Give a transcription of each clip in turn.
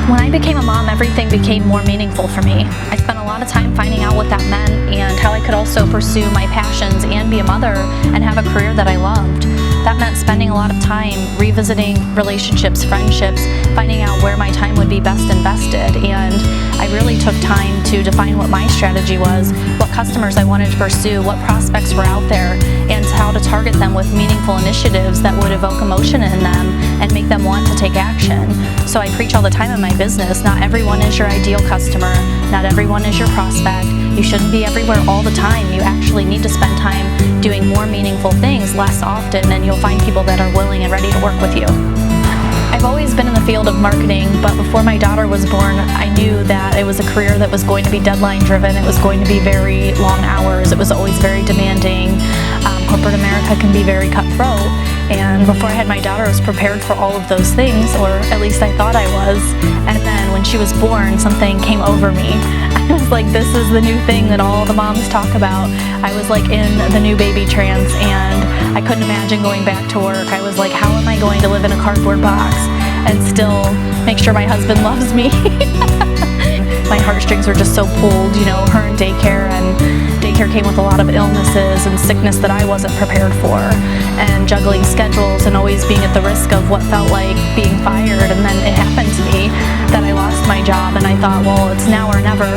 When I became a mom, everything became more meaningful for me. I spent a lot of time finding out what that meant and how I could also pursue my passions and be a mother and have a career that I loved. That meant spending a lot of time revisiting relationships, friendships, finding out where my time would be best invested, and I really took time to define what my strategy was, what customers I wanted to pursue, what prospects were out there, and how to target them with meaningful initiatives that would evoke emotion in them and make them want to take action. So I preach all the time in my business, not everyone is your ideal customer, not everyone is your prospect. You shouldn't be everywhere all the time. You actually need to spend time doing more meaningful things less often, and you'll find people that are willing and ready to work with you. I've always been in the field of marketing, but before my daughter was born, I knew that it was a career that was going to be deadline driven. It was going to be very long hours. It was always very demanding. Corporate America can be very cutthroat, and before I had my daughter, I was prepared for all of those things, or at least I thought I was. And then when she was born, something came over me. I was like, this is the new thing that all the moms talk about. I was like in the new baby trance, and I couldn't imagine going back to work. I was like, how am I going to live in a cardboard box and still make sure my husband loves me? My heartstrings were just so pulled, you know, her in daycare, and daycare came with a lot of illnesses and sickness that I wasn't prepared for, and juggling schedules and always being at the risk of what felt like being fired. And then it happened to me that I lost my job, and I thought, well, it's now or never.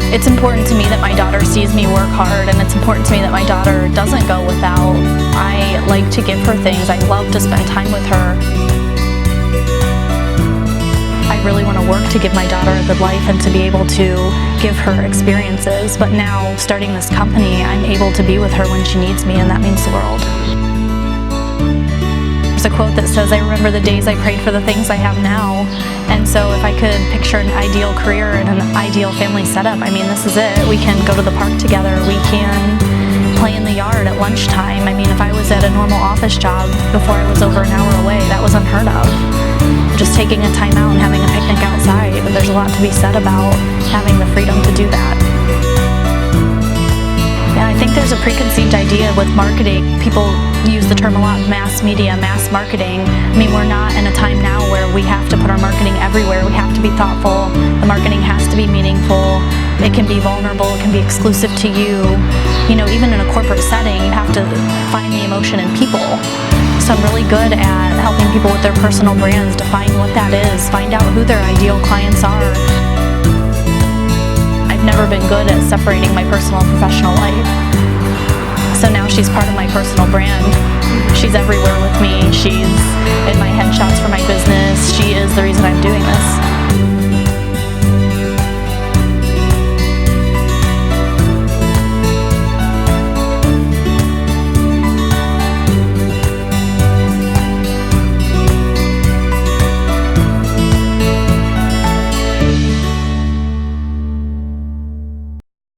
It's important to me that my daughter sees me work hard, and it's important to me that my daughter doesn't go without. I like to give her things. I love to spend time with her. I really want to work to give my daughter a good life and to be able to give her experiences. But now, starting this company, I'm able to be with her when she needs me, and that means the world. There's a quote that says, I remember the days I prayed for the things I have now. And so if I could picture an ideal career and an ideal family setup, I mean, this is it. We can go to the park together. We can play in the yard at lunchtime. I mean, if I was at a normal office job before I was over an hour away, that was unheard of. Just taking a time out and having a picnic outside, but there's a lot to be said about having the freedom to do that. Yeah, I think there's a preconceived idea with marketing. People use the term a lot, mass media, mass marketing. I mean, we're not in a time now where we have to put our marketing everywhere. We have to be thoughtful. The marketing has to be meaningful. It can be vulnerable. It can be exclusive to you. You know, even in a corporate setting, you have to find the emotion in people. So I'm really good at helping people with their personal brands define what that is, find out who their ideal clients are. I've never been good at separating my personal and professional life. So now she's part of my personal brand. She's everywhere with me. She's in my headshots for my business.